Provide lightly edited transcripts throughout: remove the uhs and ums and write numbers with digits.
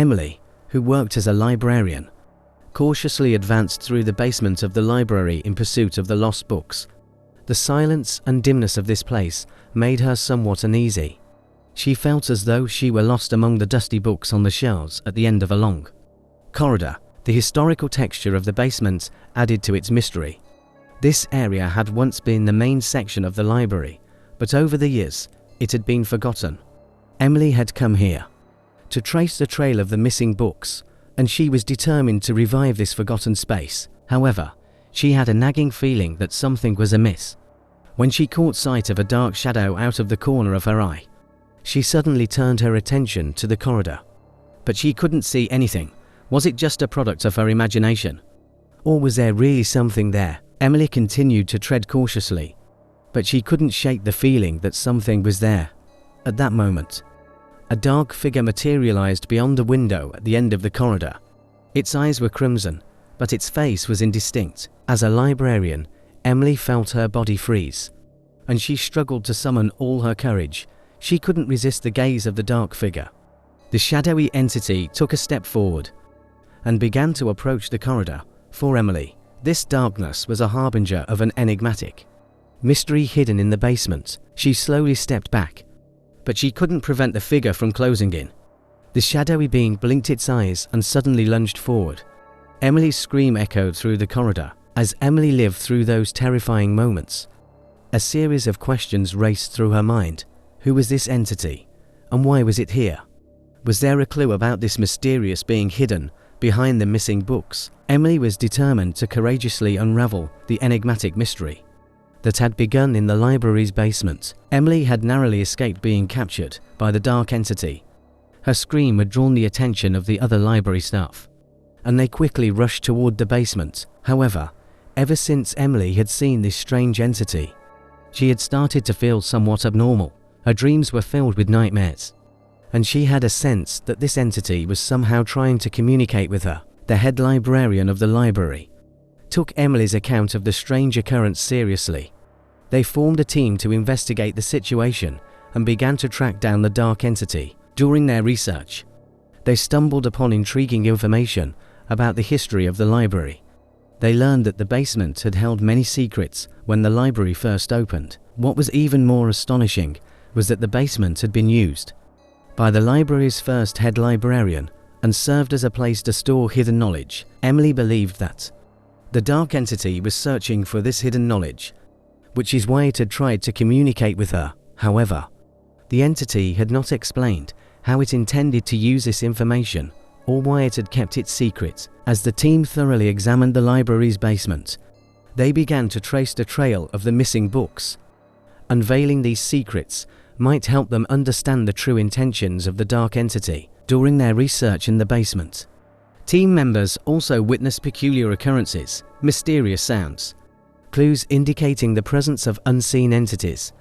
Emily, who worked as a librarian, cautiously advanced through the basement of the library in pursuit of the lost books. The silence and dimness of this place made her somewhat uneasy. She felt as though she were lost among the dusty books on the shelves at the end of a long corridor. The historical texture of the basement added to its mystery. This area had once been the main section of the library, but over the years, it had been forgotten. Emily had come here to trace the trail of the missing books, and she was determined to revive this forgotten space. However, she had a nagging feeling that something was amiss. When she caught sight of a dark shadow out of the corner of her eye, she suddenly turned her attention to the corridor. But she couldn't see anything. Was it just a product of her imagination? Or was there really something there? Emily continued to tread cautiously, but she couldn't shake the feeling that something was there. At that moment, a dark figure materialized beyond the window at the end of the corridor. Its eyes were crimson, but its face was indistinct. As a librarian, Emily felt her body freeze, and she struggled to summon all her courage. She couldn't resist the gaze of the dark figure. The shadowy entity took a step forward and began to approach the corridor. For Emily, this darkness was a harbinger of an enigmatic mystery hidden in the basement. She slowly stepped back, but she couldn't prevent the figure from closing in. The shadowy being blinked its eyes and suddenly lunged forward. Emily's scream echoed through the corridor. As Emily lived through those terrifying moments, a series of questions raced through her mind. Who was this entity, and why was it here? Was there a clue about this mysterious being hidden behind the missing books? Emily was determined to courageously unravel the enigmatic mystery that had begun in the library's basement. Emily had narrowly escaped being captured by the dark entity. Her scream had drawn the attention of the other library staff, and they quickly rushed toward the basement. However, ever since Emily had seen this strange entity, she had started to feel somewhat abnormal. Her dreams were filled with nightmares, and she had a sense that this entity was somehow trying to communicate with her. The head librarian of the library took Emily's account of the strange occurrence seriously. They formed a team to investigate the situation and began to track down the dark entity. During their research, they stumbled upon intriguing information about the history of the library. They learned that the basement had held many secrets when the library first opened. What was even more astonishing was that the basement had been used by the library's first head librarian and served as a place to store hidden knowledge. Emily believed that the dark entity was searching for this hidden knowledge, which is why it had tried to communicate with her. However, the entity had not explained how it intended to use this information or why it had kept it secret. As the team thoroughly examined the library's basement, they began to trace the trail of the missing books. Unveiling these secrets might help them understand the true intentions of the dark entity. During their research in the basement, team members also witnessed peculiar occurrences, mysterious sounds, clues indicating the presence of unseen entities,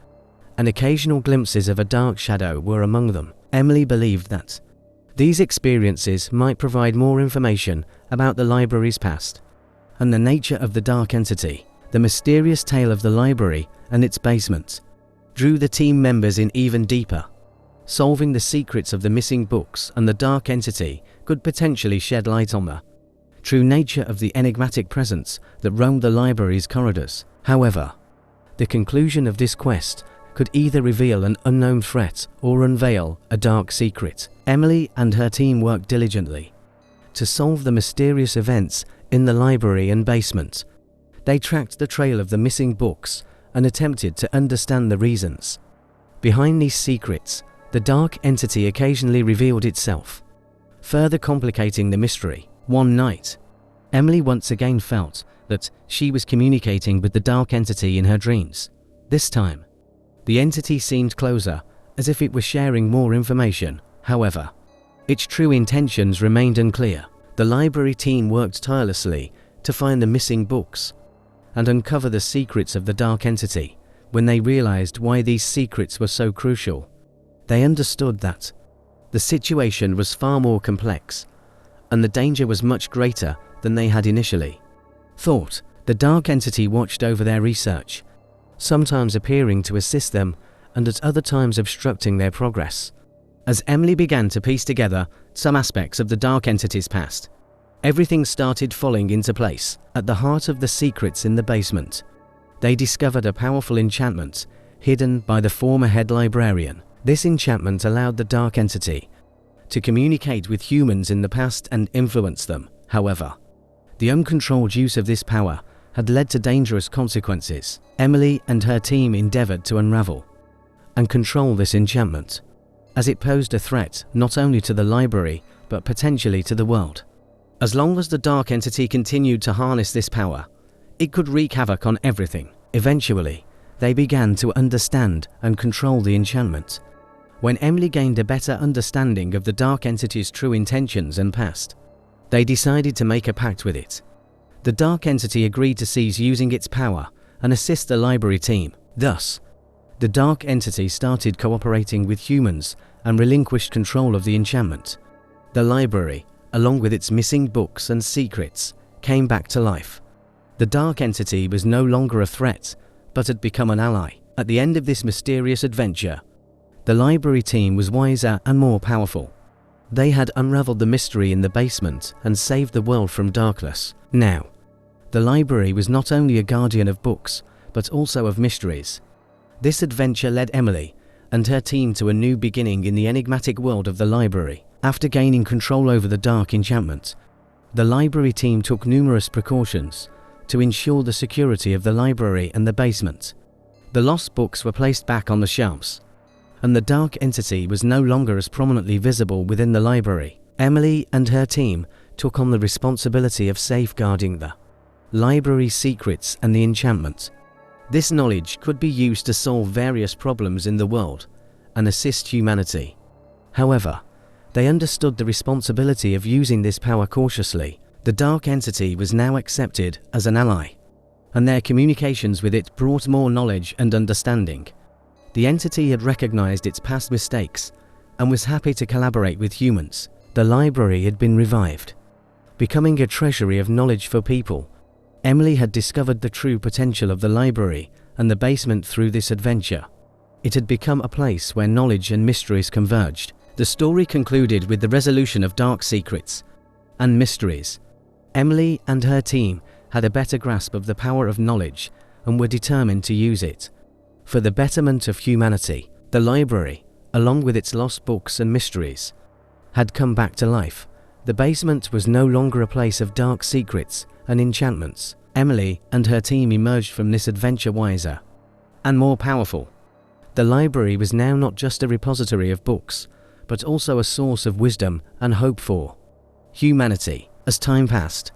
and occasional glimpses of a dark shadow were among them. Emily believed that these experiences might provide more information about the library's past and the nature of the dark entity. The mysterious tale of the library and its basement drew the team members in even deeper. Solving the secrets of the missing books and the dark entity could potentially shed light on the true nature of the enigmatic presence that roamed the library's corridors. However, the conclusion of this quest could either reveal an unknown threat or unveil a dark secret. Emily and her team worked diligently to solve the mysterious events in the library and basement. They tracked the trail of the missing books and attempted to understand the reasons behind these secrets. The dark entity occasionally revealed itself, further complicating the mystery. One night, Emily once again felt that she was communicating with the dark entity in her dreams. This time, the entity seemed closer, as if it was sharing more information. However, its true intentions remained unclear. The library team worked tirelessly to find the missing books and uncover the secrets of the dark entity. When they realized why these secrets were so crucial, they understood that the situation was far more complex and the danger was much greater than they had initially thought. The dark entity watched over their research, sometimes appearing to assist them and at other times obstructing their progress. As Emily began to piece together some aspects of the Dark Entity's past, everything started falling into place. At the heart of the secrets in the basement, they discovered a powerful enchantment hidden by the former head librarian. This enchantment allowed the Dark Entity to communicate with humans in the past and influence them. However, the uncontrolled use of this power had led to dangerous consequences. Emily and her team endeavored to unravel and control this enchantment, as it posed a threat not only to the library but potentially to the world. As long as the Dark Entity continued to harness this power, it could wreak havoc on everything. Eventually, they began to understand and control the enchantment. When Emily gained a better understanding of the Dark Entity's true intentions and past, they decided to make a pact with it. The Dark Entity agreed to cease using its power and assist the library team. Thus, the Dark Entity started cooperating with humans and relinquished control of the enchantment. The library, along with its missing books and secrets, came back to life. The Dark Entity was no longer a threat, but had become an ally. At the end of this mysterious adventure, the library team was wiser and more powerful. They had unraveled the mystery in the basement and saved the world from darkness. Now, the library was not only a guardian of books, but also of mysteries. This adventure led Emily and her team to a new beginning in the enigmatic world of the library. After gaining control over the dark enchantment, the library team took numerous precautions to ensure the security of the library and the basement. The lost books were placed back on the shelves, and the Dark Entity was no longer as prominently visible within the library. Emily and her team took on the responsibility of safeguarding the library secrets and the enchantment. This knowledge could be used to solve various problems in the world and assist humanity. However, they understood the responsibility of using this power cautiously. The Dark Entity was now accepted as an ally, and their communications with it brought more knowledge and understanding. The entity had recognized its past mistakes and was happy to collaborate with humans. The library had been revived, becoming a treasury of knowledge for people. Emily had discovered the true potential of the library and the basement through this adventure. It had become a place where knowledge and mysteries converged. The story concluded with the resolution of dark secrets and mysteries. Emily and her team had a better grasp of the power of knowledge and were determined to use it for the betterment of humanity. The library, along with its lost books and mysteries, had come back to life. The basement was no longer a place of dark secrets and enchantments. Emily and her team emerged from this adventure wiser and more powerful. The library was now not just a repository of books, but also a source of wisdom and hope for humanity. As time passed,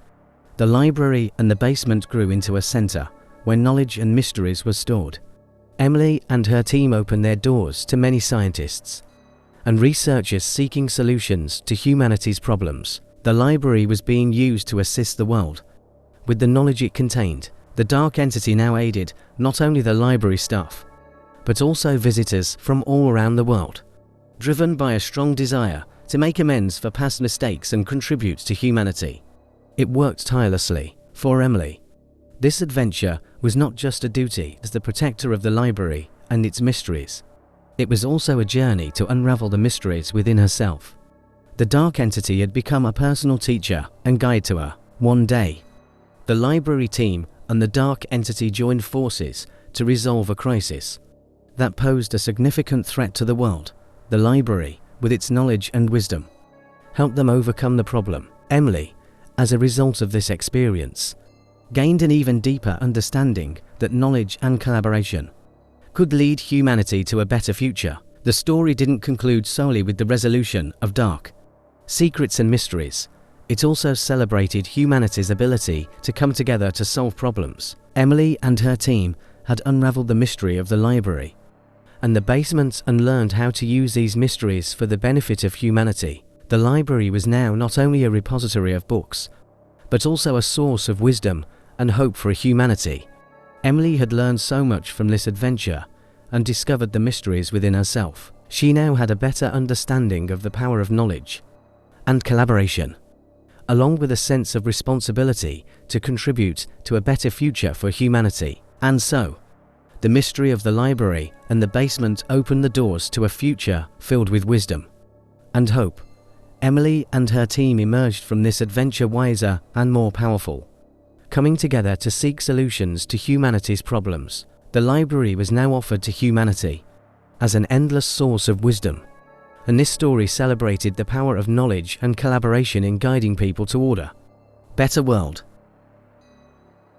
the library and the basement grew into a center where knowledge and mysteries were stored. Emily and her team opened their doors to many scientists and researchers seeking solutions to humanity's problems. The library was being used to assist the world with the knowledge it contained. The Dark Entity now aided not only the library staff, but also visitors from all around the world. Driven by a strong desire to make amends for past mistakes and contribute to humanity, it worked tirelessly. For Emily, this adventure was not just a duty as the protector of the library and its mysteries. It was also a journey to unravel the mysteries within herself. The Dark Entity had become a personal teacher and guide to her. One day, the library team and the Dark Entity joined forces to resolve a crisis that posed a significant threat to the world. The library, with its knowledge and wisdom, helped them overcome the problem. Emily, as a result of this experience, gained an even deeper understanding that knowledge and collaboration could lead humanity to a better future. The story didn't conclude solely with the resolution of dark secrets and mysteries. It also celebrated humanity's ability to come together to solve problems. Emily and her team had unraveled the mystery of the library and the basement and learned how to use these mysteries for the benefit of humanity. The library was now not only a repository of books, but also a source of wisdom and hope for humanity. Emily had learned so much from this adventure and discovered the mysteries within herself. She now had a better understanding of the power of knowledge and collaboration, along with a sense of responsibility to contribute to a better future for humanity. And so, the mystery of the library and the basement opened the doors to a future filled with wisdom, and hope. Emily and her team emerged from this adventure wiser and more powerful. Coming together to seek solutions to humanity's problems, the library was now offered to humanity as an endless source of wisdom. And this story celebrated the power of knowledge and collaboration in guiding people toward a better world.